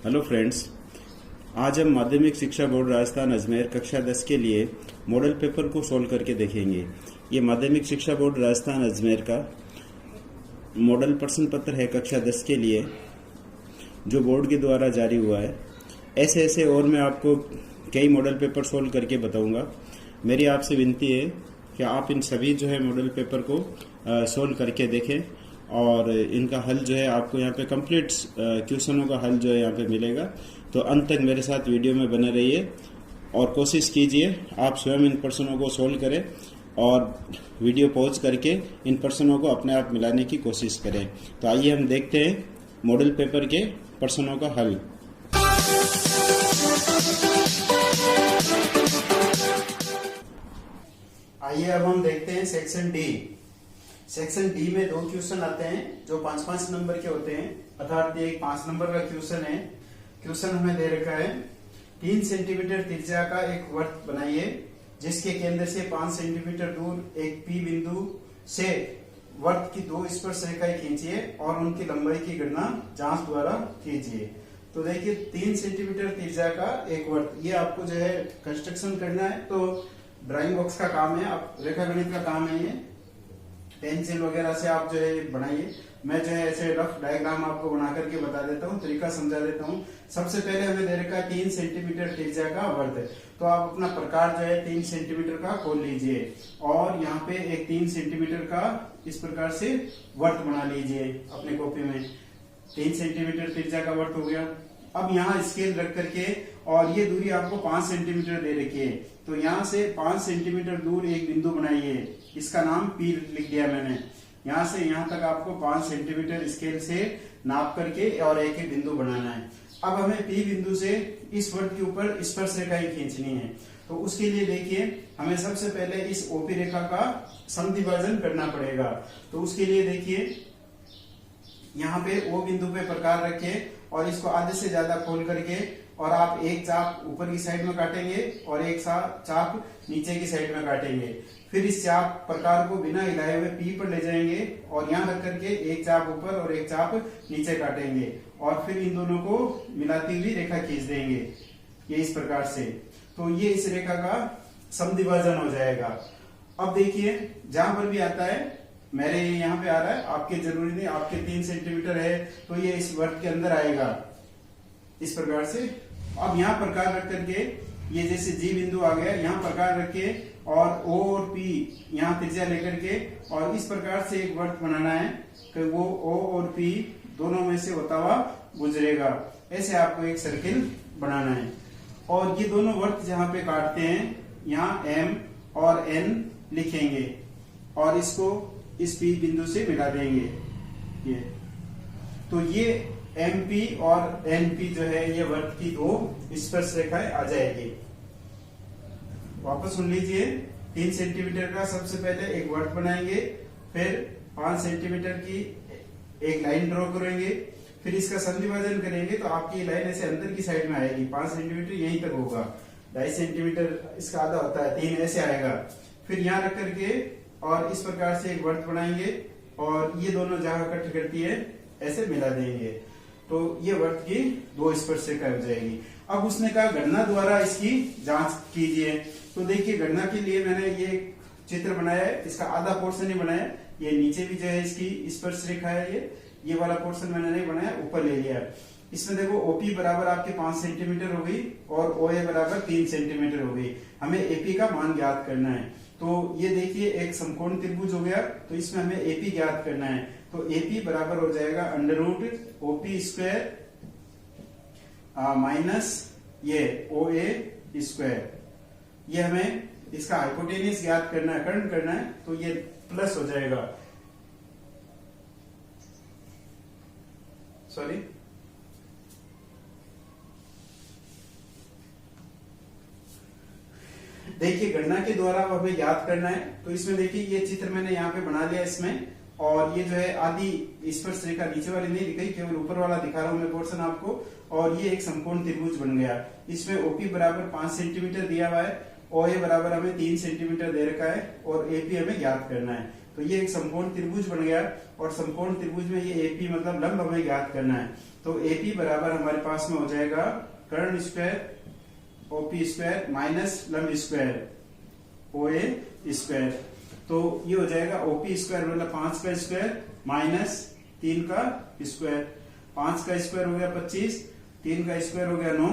Hello friends, आज हम माध्यमिक शिक्षा बोर्ड राजस्थान अजमेर कक्षा 10 के लिए मॉडल पेपर को सोल्व करके देखेंगे। ये माध्यमिक शिक्षा बोर्ड राजस्थान अजमेर का मॉडल प्रश्न पत्र है कक्षा 10 के लिए, जो बोर्ड के द्वारा जारी हुआ है। ऐसे ऐसे और मैं आपको कई मॉडल पेपर सोल्व करके बताऊंगा। मेरी आपसे विनती है कि आप इन सभी जो है मॉडल पेपर को सोल्व करके देखें और इनका हल जो है आपको यहाँ पे कंप्लीट क्वेश्चनों का हल जो है यहाँ पे मिलेगा। तो अंत तक मेरे साथ वीडियो में बने रहिए और कोशिश कीजिए आप स्वयं इन प्रश्नों को सोल्व करें और वीडियो पॉज करके इन प्रश्नों को अपने आप मिलाने की कोशिश करें। तो आइए हम देखते हैं मॉडल पेपर के प्रश्नों का हल। आइए अब हम देखते हैं सेक्शन डी। सेक्शन डी में दो क्वेश्चन आते हैं जो 5-5 नंबर के होते हैं, अर्थात ये 5 नंबर का क्वेश्चन है। क्वेश्चन हमें दे रखा है 3 सेंटीमीटर त्रिज्या का एक वृत्त बनाइए जिसके केंद्र से 5 सेंटीमीटर दूर एक पी बिंदु से वृत्त की 2 स्पर्श रेखाएं खींचिए और उनकी लंबाई की गणना जांच द्वारा कीजिए। तो देखिए 3 सेंटीमीटर त्रिज्या का एक वृत्त, ये आपको जो है कंस्ट्रक्शन करना है। तो ड्राइंग बॉक्स का काम है, आप रेखा गणित का काम है, ये पेंसिल वगैरह से आप जो है बनाइए। मैं जो है ऐसे रफ डायग्राम आपको बना करके बता देता हूँ, तरीका समझा देता हूँ। सबसे पहले हमें दे रखा है 3 सेंटीमीटर त्रिज्या का वृत्त, तो आप अपना प्रकार जो है 3 सेंटीमीटर का खोल लीजिए और यहाँ पे एक 3 सेंटीमीटर का इस प्रकार से वृत्त बना लीजिए अपने कॉपी में। 3 सेंटीमीटर त्रिज्या का वृत्त हो गया। अब यहाँ स्केल रख करके और ये दूरी आपको 5 सेंटीमीटर दे रखी है, तो यहाँ से 5 सेंटीमीटर दूर एक बिंदु बनाइए, इसका नाम पी लिख दिया मैंने। यहाँ से यहाँ तक आपको 5 सेंटीमीटर स्केल से नाप करके और एक एक बिंदु बनाना है। अब हमें पी बिंदु से इस वृत्त के ऊपर स्पर्श रेखा ही खींचनी है। तो उसके लिए देखिए हमें सबसे पहले इस ओपी रेखा का समद्विभाजन करना पड़ेगा। तो उसके लिए देखिए यहाँ पे ओ बिंदु पे प्रकार रखिए और इसको आधे से ज्यादा खोल करके और आप एक चाप ऊपर की साइड में काटेंगे और एक चाप नीचे की साइड में काटेंगे। फिर इस चाप प्रकार को बिना हिलाए हुए पी पर ले जाएंगे और यहाँ रख करके एक चाप ऊपर और एक चाप नीचे काटेंगे और फिर इन दोनों को मिलाती हुई रेखा खींच देंगे, ये इस प्रकार से। तो ये इस रेखा का समद्विभाजन हो जाएगा। अब देखिए जहां पर भी आता है, मेरे यहाँ पे आ रहा है, आपके जरूरी नहीं, आपके 3 सेंटीमीटर है तो ये इस वृत्त के अंदर आएगा इस प्रकार से। अब यहाँ प्रकार रख करके ये जैसे जी बिंदु आ गया, यहाँ प्रकार रखे और ओ और पी यहाँ त्रिज्या लेकर के और इस प्रकार से एक वृत्त बनाना है कि वो ओ और पी दोनों में से होता हुआ गुजरेगा। ऐसे आपको एक सर्किल बनाना है और ये दोनों वृत्त जहाँ पे काटते हैं यहाँ एम और एन लिखेंगे और इसको इस पी बिंदु से मिला देंगे। ये तो ये एम पी और एन पी जो है ये वृत्त की 2 स्पर्श रेखाएं आ जाएगी। वापस सुन लीजिए, 3 सेंटीमीटर का सबसे पहले एक वृत्त बनाएंगे, फिर 5 सेंटीमीटर की एक लाइन ड्रॉ करेंगे, फिर इसका समद्विभाजन करेंगे तो आपकी लाइन ऐसे अंदर की साइड में आएगी। 5 सेंटीमीटर यहीं तक होगा, 2.5 सेंटीमीटर इसका आधा होता है, 3 ऐसे आएगा। फिर यहाँ रख करके और इस प्रकार से एक वृत्त बनाएंगे और ये दोनों जहां कट करती है ऐसे मिला देंगे, तो ये वृत्त की 2 स्पर्श रेखा हो जाएगी। अब उसने कहा गणना द्वारा इसकी जांच कीजिए। तो देखिए गणना के लिए मैंने ये चित्र बनाया है, इसका आधा पोर्शन ही बनाया, ये नीचे भी जो है इसकी स्पर्श रेखा है, ये वाला पोर्शन मैंने नहीं बनाया, ऊपर ले लिया। इसमें देखो ओपी बराबर आपके 5 सेंटीमीटर हो गई और ओए बराबर 3 सेंटीमीटर हो गई। हमें एपी का मान ज्ञात करना है। तो ये देखिए एक समकोण त्रिभुज हो गया, तो इसमें हमें एपी ज्ञात करना है। तो एपी बराबर हो जाएगा √ ओपी स्क्वायर माइनस ये ओए स्क्वायर। ये हमें इसका हाइपोटेनियस ज्ञात करना है, कर्ण करना है, तो ये प्लस हो जाएगा, सॉरी देखिए गणना के द्वारा हमें याद करना है। तो इसमें देखिए ये चित्र मैंने यहाँ पे बना लिया इसमें, और ये जो है आधी स्पर्श रेखा नीचे वाली नहीं दिखाई, केवल ऊपर वाला दिखा रहा हूं मैं पोर्शन आपको। और ये एक समकोण त्रिभुज बन गया। इसमें ओपी बराबर 5 सेंटीमीटर दिया हुआ है, ओए बराबर हमें 3 सेंटीमीटर दे रखा है और एपी हमें ज्ञात करना है। तो ये एक समकोण त्रिभुज बन गया, और समकोण त्रिभुज में ये एपी मतलब लंब हमें ज्ञात करना है। तो एपी बराबर हमारे पास में हो जाएगा कर्ण स्क्वायर ओपी स्क्वायर माइनस लंब स्क्वायर ओए स्क्वायर। तो ये हो जाएगा ओपी स्क्वायर मतलब 5 का स्क्वायर माइनस 3 का स्क्वायर। 5 का स्क्वायर हो गया 25, 3 का स्क्वायर हो गया 9,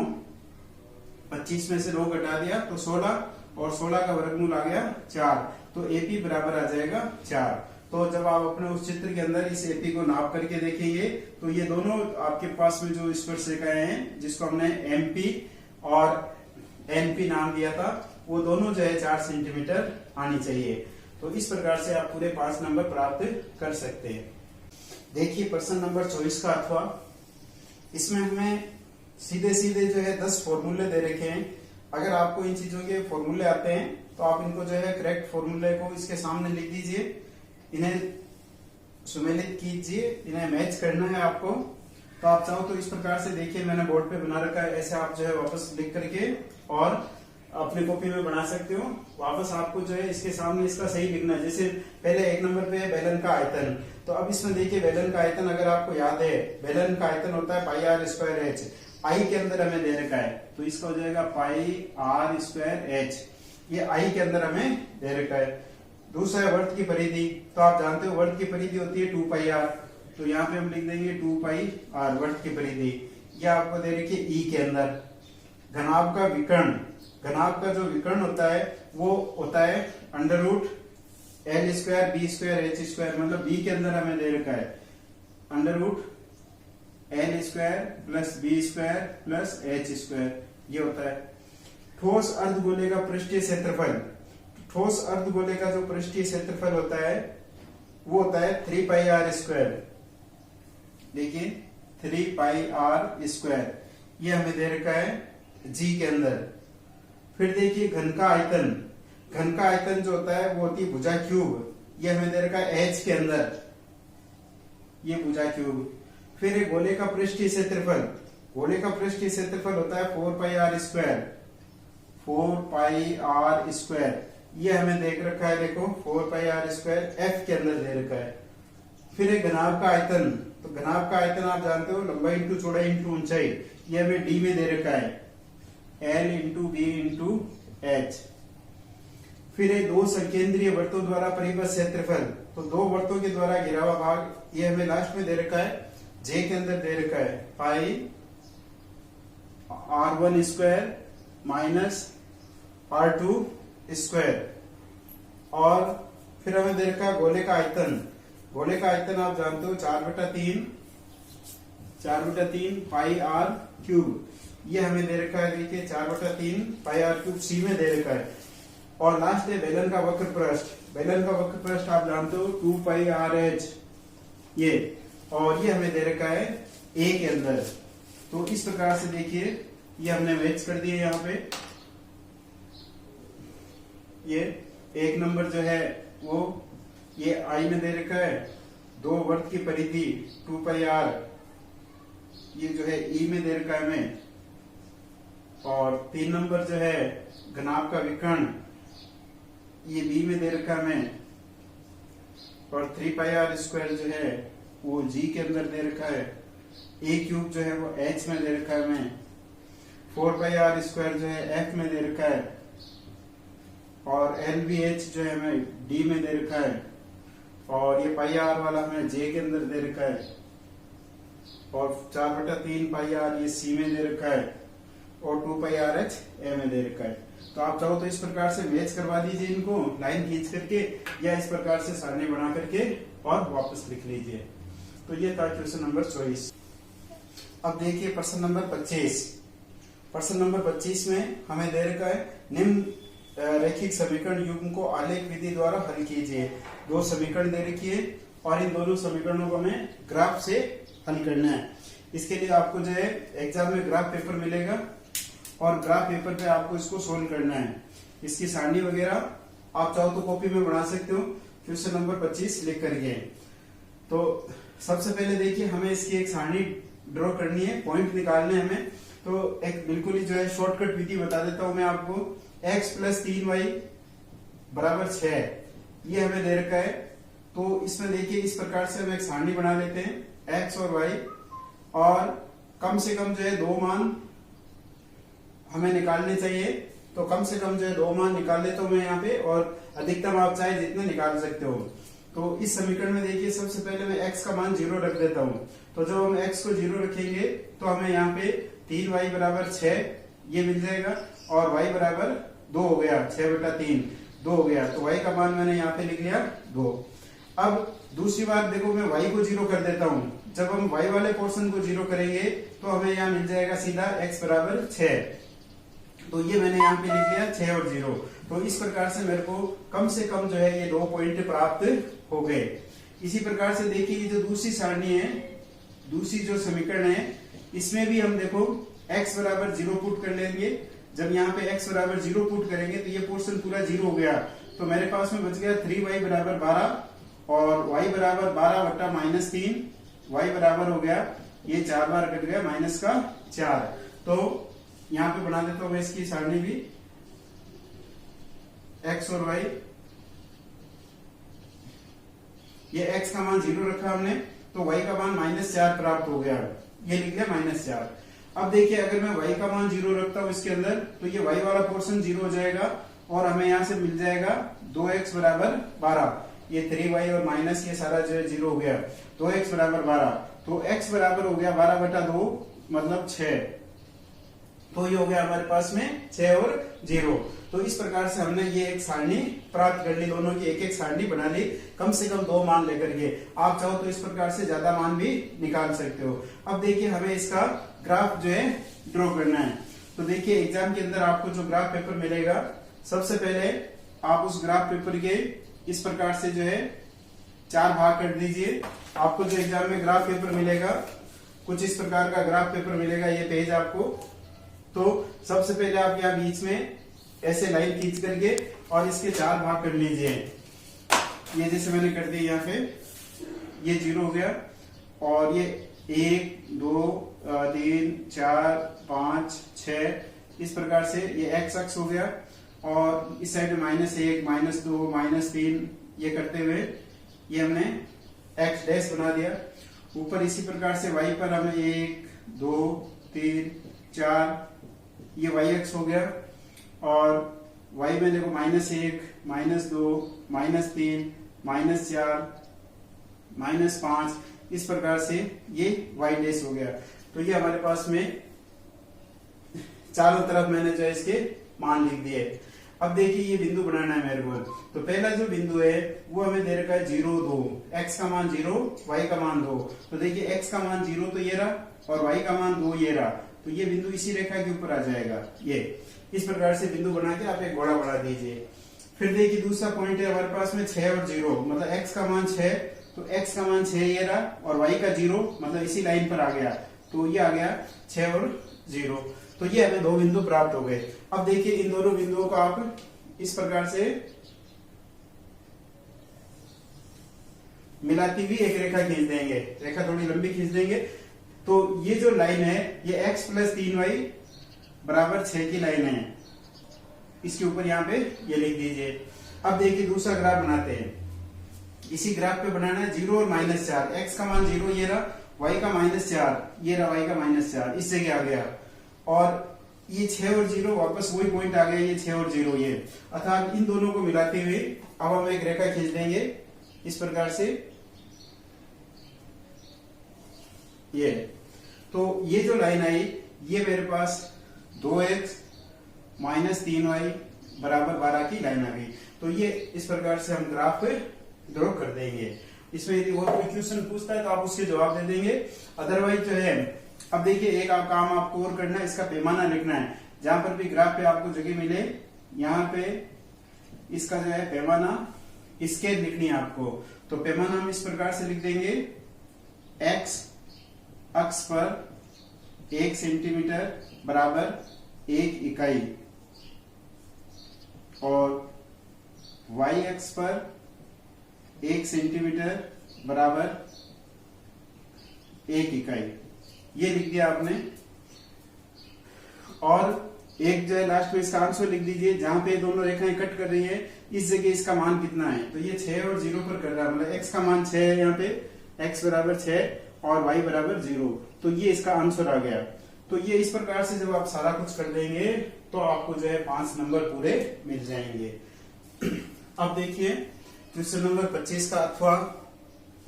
25 में से 9 घटा दिया तो 16, और 16 का वर्गमूल आ गया 4। तो एपी बराबर आ जाएगा 4। तो जब आप अपने उस चित्र के अंदर इस एपी को नाप करके देखेंगे तो ये दोनों आपके पास में जो स्पर्शरेखाएं हैं जिसको हमने एमपी और एनपी नाम दिया था, वो दोनों जो है 4 सेंटीमीटर आनी चाहिए। तो इस प्रकार से आप पूरे 5 नंबर प्राप्त कर सकते हैं। देखिए प्रश्न नंबर 24 का अथवा, इसमें हमें सीधे सीधे जो है 10 फॉर्मूले दे रखे हैं। अगर आपको इन चीजों के फॉर्मूले आते हैं तो आप इनको जो है करेक्ट फॉर्मूले को इसके सामने लिख दीजिए, इन्हें सुमेलित कीजिए, इन्हें मैच करना है आपको। तो आप चाहो तो इस प्रकार से देखिए मैंने बोर्ड पे बना रखा है, ऐसे आप जो है वापस लिख करके और अपनी कॉपी में बना सकते हो। वापस आपको जो है इसके सामने इसका सही लिखना है। जैसे पहले 1 नंबर पे है बेलन का आयतन, तो अब इसमें देखिए बेलन का आयतन अगर आपको याद है, बेलन का आयतन होता है पाई आर स्क्वायर एच। आई के अंदर हमें दे रखा है तो इसका हो जाएगा पाई आर स्क्वायर एच, ये आई के अंदर हमें दे रखा है। दूसरा है वर्त की परिधि, तो आप जानते हो वर्त की परिधि होती है 2 पाई आर, तो यहाँ पे हम लिख देंगे 2 पाई आर वर्त की परिधि। ये आपको दे रखी है ई के अंदर। घनाभ का विकर्ण, घनाभ का जो विकर्ण होता है वो होता है under root L square B square H square, मतलब बी के अंदर हमें दे रखा है under root L square plus B square plus H square, ये होता है। ठोस अर्धगोले का पृष्ठीय क्षेत्रफल, ठोस अर्धगोले का जो पृष्ठीय क्षेत्रफल होता है वो होता है 3 पाई आर स्क्वायर। देखिए 3 पाई आर स्क्वायर, ये हमें दे रखा है जी के अंदर। फिर देखिए घन का आयतन, घन का आयतन जो होता है वो होती है भुजा क्यूब, ये हमें दे रखा है एच के अंदर, ये भुजा क्यूब। फिर एक गोले का पृष्ठीय क्षेत्रफल, गोले का पृष्ठीय क्षेत्रफल होता है 4 pi r square, 4 pi r square, ये हमें देख रखा है, देखो 4 पाई आर स्क्वायर एफ के अंदर दे रखा है। फिर एक घनाभ का आयतन, तो घनाभ का आयतन आप जानते हो लंबाई इंटू चौड़ाई इंटू ऊंचाई, ये हमें डी में दे रखा है L into B into H. फिर ये 2 संकेंद्रीय वर्तों द्वारा परिबद्ध क्षेत्रफल, तो 2 वर्तों के द्वारा घिरा हुआ भाग, ये हमें लास्ट में दे रखा है जे के अंदर दे रखा है पाई R1 square minus R2 square. और फिर हमें दे रखा है गोले का आयतन, गोले का आयतन आप जानते हो 4/3 पाई आर क्यूब, ये हमें दे रखा है देखिए 4/3 पाई आर क्यूब सी में दे रखा है। और लास्ट है बेलन का वक्र पृष्ठ, बेलन का वक्र पृष्ठ आप जानते हो 2 पाई आर एच, ये, और ये हमें दे रखा है ए के अंदर। तो इस प्रकार से देखिए ये हमने मैच कर दिए यहाँ पे। ये 1 नंबर जो है वो ये आई में दे रखा है, 2 वर्त की परिधि 2 पाई आर, ये जो है ई में दे रखा है हमें। और 3 नंबर जो है घनाभ का विकर्ण, ये बी में दे रखा है हमें। और 3 पाई आर स्क्वायर जो है वो जी के अंदर दे रखा है। ए क्यूब जो है वो एच में दे रखा है हमें। 4 पाई आर स्क्वायर जो है एफ में दे रखा है। और एल बी एच जो है हमें डी में दे रखा है। और ये पाई आर वाला हमें जे के अंदर दे रखा है। और 4/3 पाई आर ये सी में दे रखा है। और 2 पाई आर एच ए में दे रखा है। तो आप चाहो तो इस प्रकार से मैच करवा दीजिए इनको लाइन खींच करके, या इस प्रकार से सारणी बना करके और वापस लिख लीजिए। तो ये था क्वेश्चन नंबर 24। अब देखिए प्रश्न नंबर 25। प्रश्न नंबर 25 में हमें दे रखा है निम्न रैखिक समीकरण युग्म को आलेख विधि द्वारा हल कीजिए। 2 समीकरण दे रखी है और इन दोनों समीकरणों को हमें ग्राफ से हल करना है। इसके लिए आपको जो है एग्जाम में ग्राफ पेपर मिलेगा और ग्राफ पेपर पे आपको इसको सोल्व करना है। इसकी सारणी वगैरह आप चाहो तो कॉपी में बना सकते हो क्वेश्चन नंबर 25 लिख करके। तो सबसे पहले देखिए हमें इसकी एक सारणी ड्रॉ करनी है, पॉइंट निकालने हैं हमें। तो एक बिल्कुल ही जो है शॉर्टकट विधि बता देता हूं मैं आपको। x + 3y = 6, ये हमें दे रखा है तो इसमें देखिए इस प्रकार से हम एक सारणी बना लेते हैं एक्स और वाई, और कम से कम जो है 2 मान हमें निकालने चाहिए। तो कम से कम जो है 2 मान निकाल लेता हूं मैं यहाँ पे, और अधिकतम आप चाहे जितने निकाल सकते हो। तो इस समीकरण में देखिए सबसे पहले मैं x का मान 0 रख देता हूँ। तो जब हम x को 0 रखेंगे तो हमें यहाँ पे 3y बराबर 6 ये मिल जाएगा, और y बराबर 2 हो गया, 6/3 2 हो गया। तो y का मान मैंने यहाँ पे लिख लिया 2। अब दूसरी बात देखो, मैं y को 0 कर देता हूँ। जब हम y वाले पोर्शन को 0 करेंगे तो हमें यहाँ मिल जाएगा सीधा x बराबर 6। तो ये मैंने यहाँ पे लिख लिया 6 और 0। तो इस प्रकार से मेरे को कम से कम जो है ये 2 पॉइंट प्राप्त हो गए। इसी प्रकार से देखिए ये जो दूसरी सारणी है, दूसरी जो समीकरण है, इसमें भी हम देखो x बराबर 0 पुट कर लेंगे। जब यहाँ पे x बराबर 0 पुट करेंगे तो ये पोर्शन पूरा 0 हो गया। तो मेरे पास में बच गया 3y बराबर 12 और y बराबर 12/-3, y बराबर हो गया, ये 4 बार कट गया -4। तो यहाँ पे बना देता हूं मैं इसकी सारणी भी, x और y, ये x का मान 0 रखा हमने तो y का मान -4 प्राप्त हो गया, ये लिख लिया -4। अब देखिए अगर मैं y का मान 0 रखता हूं इसके अंदर तो ये y वाला पोर्शन 0 हो जाएगा, और हमें यहाँ से मिल जाएगा 2x बराबर 12, ये 3y और माइनस ये सारा जो है 0 हो गया, 2x बराबर 12। तो x बराबर हो गया 12/2 मतलब 6। तो ये हो गया हमारे पास में 6 और 0। तो इस प्रकार से हमने ये एक सारणी प्राप्त कर ली, दोनों की एक एक सारणी बना ली, कम से कम 2 मान लेकर के। आप चाहो तो इस प्रकार से ज्यादा मान भी निकाल सकते हो। अब देखिए हमें इसका ग्राफ जो है ड्रॉ करना है। तो देखिए एग्जाम के अंदर आपको जो ग्राफ पेपर मिलेगा, सबसे पहले आप उस ग्राफ पेपर के इस प्रकार से जो है 4 भाग कर दीजिए। आपको जो एग्जाम में ग्राफ पेपर मिलेगा, कुछ इस प्रकार का ग्राफ पेपर मिलेगा, ये पेज आपको। तो सबसे पहले आप यहाँ बीच में ऐसे लाइन खींच करके और इसके 4 भाग कर लीजिए। ये जैसे मैंने कर दिया यहाँ पे, ये 0 हो गया, और ये 1 2 3 4 5 6 इस प्रकार से ये x अक्ष हो गया, और इस साइड में -1 -2 -3 ये करते हुए ये हमने x डैश बना दिया। ऊपर इसी प्रकार से y पर हमें 1 2 3 4 ये y अक्ष हो गया, और y में देखो -1 -2 -3 -4 -5 इस प्रकार से ये y डैश हो गया। तो ये हमारे पास में चारों तरफ मैंने जो है इसके मान लिख दिए। अब देखिए ये बिंदु बनाना है मेरे को। तो पहला जो बिंदु है वो हमें दे रखा है 0 2, x का मान 0 y का मान 2। तो देखिए x का मान 0 तो ये रहा, और y का मान 2 ये रहा। तो ये बिंदु इसी रेखा के ऊपर आ जाएगा। ये इस प्रकार से बिंदु बना के आप एक घोड़ा बढ़ा दीजिए। फिर देखिए दूसरा पॉइंट है हमारे पास में 6 और 0, मतलब x का मान 6, तो x का मान 6 ये रहा, और y का 0 मतलब इसी लाइन पर आ गया, तो ये आ गया 6 और 0। तो ये हमें 2 बिंदु प्राप्त हो गए। अब देखिए इन दोनों बिंदुओं को आप इस प्रकार से मिलाती हुई एक रेखा खींच देंगे, रेखा थोड़ी लंबी खींच देंगे। तो ये जो लाइन है ये x + 3y बराबर 6 की लाइन है, इसके ऊपर यहाँ पे ये लिख दीजिए। अब देखिए दूसरा ग्राफ बनाते हैं। इसी ग्राफ पे बनाना है 0 और -4, x का मान 0 ये रहा, y का -4 ये रहा, y का -4 इस जगह आ गया, और ये 6 और 0 वापस वही पॉइंट आ गया, ये 6 और 0 ये। अर्थात इन दोनों को मिलाते हुए अब हम एक रेखा खींच देंगे इस प्रकार से ये। तो ये जो लाइन आई ये मेरे पास 2x - 3y बराबर 12 की लाइन आ गई। तो ये इस प्रकार से हम ग्राफ ड्रॉ कर देंगे। इसमें यदि और कोई क्वेश्चन पूछता है तो आप उसके जवाब दे देंगे, अदरवाइज जो है। अब देखिए एक काम आपको और करना है, इसका पैमाना लिखना है। जहां पर भी ग्राफ पे आपको जगह मिले यहाँ पे इसका जो है पैमाना स्केल लिखनी है आपको। तो पैमाना हम इस प्रकार से लिख देंगे, x अक्ष पर 1 सेंटीमीटर बराबर 1 इकाई, और y अक्ष पर 1 सेंटीमीटर बराबर 1 इकाई, ये लिख दिया आपने। और एक जो है लास्ट में इसका आंसर लिख दीजिए, जहां पे दोनों रेखाएं कट कर रही है इस जगह इसका मान कितना है। तो ये 6 और 0 पर कर रहा है, मतलब x का मान 6 है यहाँ पे, x बराबर 6 और y बराबर 0। तो ये इसका आंसर आ गया। तो ये इस प्रकार से जब आप सारा कुछ कर देंगे तो आपको जो है 5 नंबर पूरे मिल जाएंगे। अब देखिए क्वेश्चन नंबर 25 का अथवा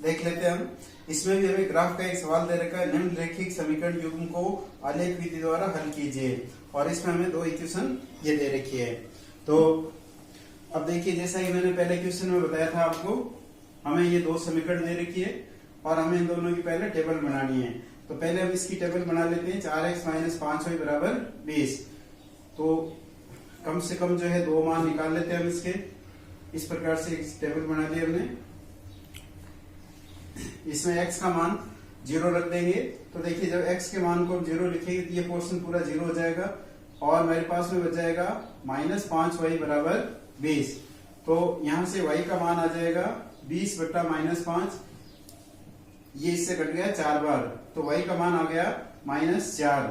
देख लेते हैं हम। इसमें भी हमें ग्राफ का एक सवाल दे रखा है, निम्नलिखित समीकरण युग्म को आलेख विधि द्वारा हल कीजिए, और इसमें हमें 2 इक्वेशन ये दे रखी है। तो अब देखिए, जैसा कि मैंने पहले क्वेश्चन में बताया था आपको, हमें ये 2 समीकरण दे रखी है और हमें इन दोनों की पहले टेबल बनानी है। तो पहले हम इसकी टेबल बना लेते हैं। 4x माइनस 5y बराबर 20। तो कम से कम जो है 2 मान निकाल लेते हैं हम इसके। इस प्रकार से एक टेबल बना ली हमने। इसमें x का मान 0 रख देंगे। तो देखिए जब x के मान को हम 0 लिखेंगे तो ये पोर्शन पूरा 0 हो जाएगा और मेरे पास में बच जाएगा माइनस 5y बराबर 20। तो यहां से y का मान आ जाएगा 20 बट्टा माइनस 5, ये इससे कट गया 4 बार, तो y का मान आ गया -4।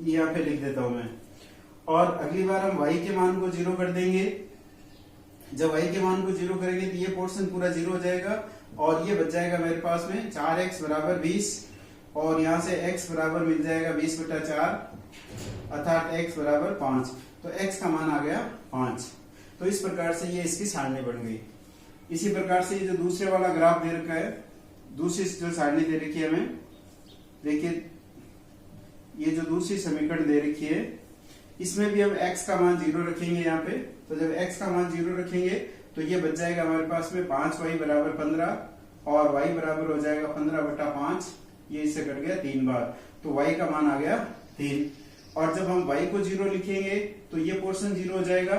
यहाँ पे लिख देता हूं मैं। और अगली बार हम y के मान को 0 कर देंगे। जब y के मान को 0 करेंगे तो ये पोर्शन पूरा 0 हो जाएगा और ये बच जाएगा मेरे पास में 4x बराबर 20, और यहाँ से x बराबर मिल जाएगा 20 बटा 4, अर्थात x बराबर 5। तो x का मान आ गया 5। तो इस प्रकार से ये इसकी सारणी बन गई। इसी प्रकार से ये जो दूसरे वाला ग्राफ दे रखा है, दूसरी जो सारणी दे रखी है हमें, देखिए ये जो दूसरी समीकरण दे रखी है, इसमें भी हम x का मान 0 रखेंगे यहाँ पे। तो जब x का मान 0 रखेंगे तो ये बच जाएगा हमारे पास में 5y बराबर 15 और y बराबर हो जाएगा 15 बटा 5, ये इससे कट गया 3 बार, तो y का मान आ गया 3। और जब हम y को 0 लिखेंगे तो ये पोर्शन 0 हो जाएगा,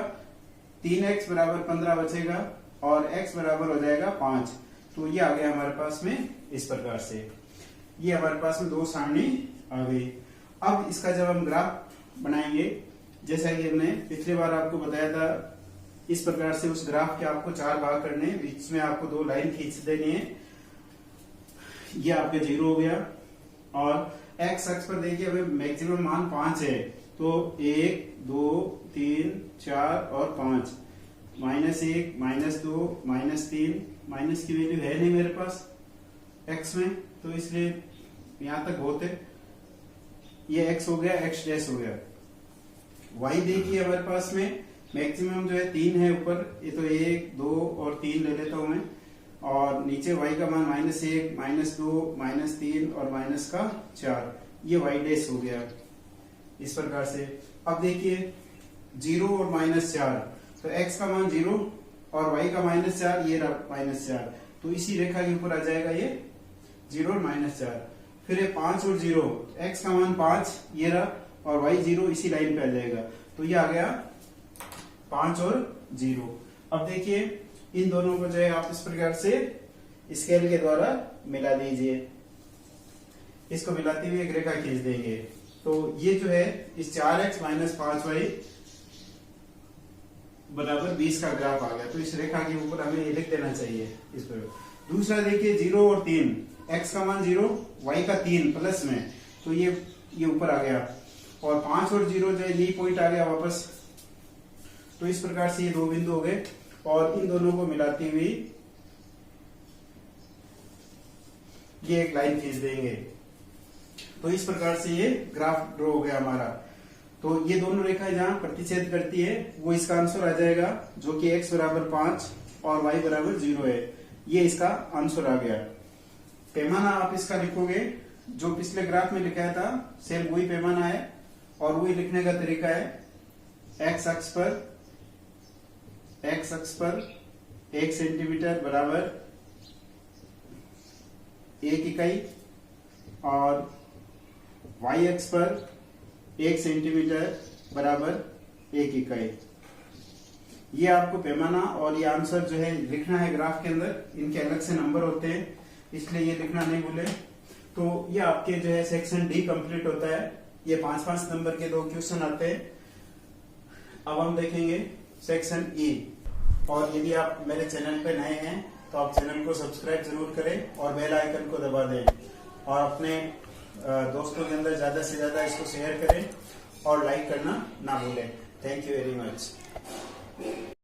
3x बराबर 15 बचेगा और x बराबर हो जाएगा 5। तो ये आ गया हमारे पास में इस प्रकार से। ये हमारे पास में 2 सारणी आ गई। अब इसका जब हम ग्राफ बनाएंगे, जैसा कि हमने पिछली बार आपको बताया था, इस प्रकार से उस ग्राफ के आपको 4 भाग करने, बीच में आपको 2 लाइन खींच देनी है। ये आपके 0 हो गया और x अक्ष पर देखिए हमें मैक्सिमम मान 5 है, तो 1 2 3 4 और 5, -1 -2 -3, माइनस की वैल्यू है नहीं मेरे पास x में, तो इसलिए यहां तक बहुत है। ये x हो गया, x डैश हो गया। y देखिए हमारे पास में मैक्सिमम जो है 3 है ऊपर, ये तो 1 2 और 3 ले लेता हूं मैं, और नीचे y का मान -1 -2 -3 और -4, ये y डैश हो गया इस प्रकार से। अब देखिए 0 और -4, तो x का मान 0 और y का -4, ये रहा -4, तो इसी रेखा के ऊपर आ जाएगा ये 0 और -4। फिर ये 5 और 0, x का मान 5 ये रहा और y 0 इसी लाइन पे आ जाएगा, तो ये आ गया 5 और 0। अब देखिए इन दोनों को जो है आप इस प्रकार से स्केल के द्वारा मिला दीजिए। इसको मिलाते हुए एक रेखा खींच देंगे। तो ये जो है इस 4x माइनस 5y बराबर 20 का ग्राफ आ गया। तो इस रेखा के ऊपर हमें ये लिख देना चाहिए इस पर। दूसरा देखिए 0 और 3, x का मान 0 y का 3 प्लस में, तो ये ऊपर आ गया, और 5 और 0 जो है ये पॉइंट आ गया वापस। तो इस प्रकार से ये 2 बिंदु हो गए और इन दोनों को मिलाती हुई ये एक लाइन खींच देंगे। तो इस प्रकार से ये ग्राफ ड्रॉ हो गया हमारा। तो ये दोनों रेखाएं जहां प्रतिच्छेद करती है वो इसका आंसर आ जाएगा, जो कि x बराबर 5 और y बराबर 0 है। ये इसका आंसर आ गया। पैमाना आप इसका लिखोगे जो पिछले ग्राफ में लिखा था, सेम वही पैमाना है और वही लिखने का तरीका है। x अक्ष पर 1 सेंटीमीटर बराबर 1 इकाई और y अक्ष पर 1 सेंटीमीटर बराबर 1 इकाई। ये आपको पैमाना और ये आंसर जो है लिखना है ग्राफ के अंदर। इनके अलग से नंबर होते हैं, इसलिए ये लिखना नहीं भूले। तो ये आपके जो है सेक्शन डी कंप्लीट होता है। ये 5-5 नंबर के 2 क्वेश्चन आते हैं। अब हम देखेंगे सेक्शन ई। और यदि आप मेरे चैनल पे नए हैं तो आप चैनल को सब्सक्राइब जरूर करें और बेल आइकन को दबा दें और अपने दोस्तों के अंदर ज्यादा से ज्यादा इसको शेयर करें और लाइक करना ना भूलें। Thank you very much.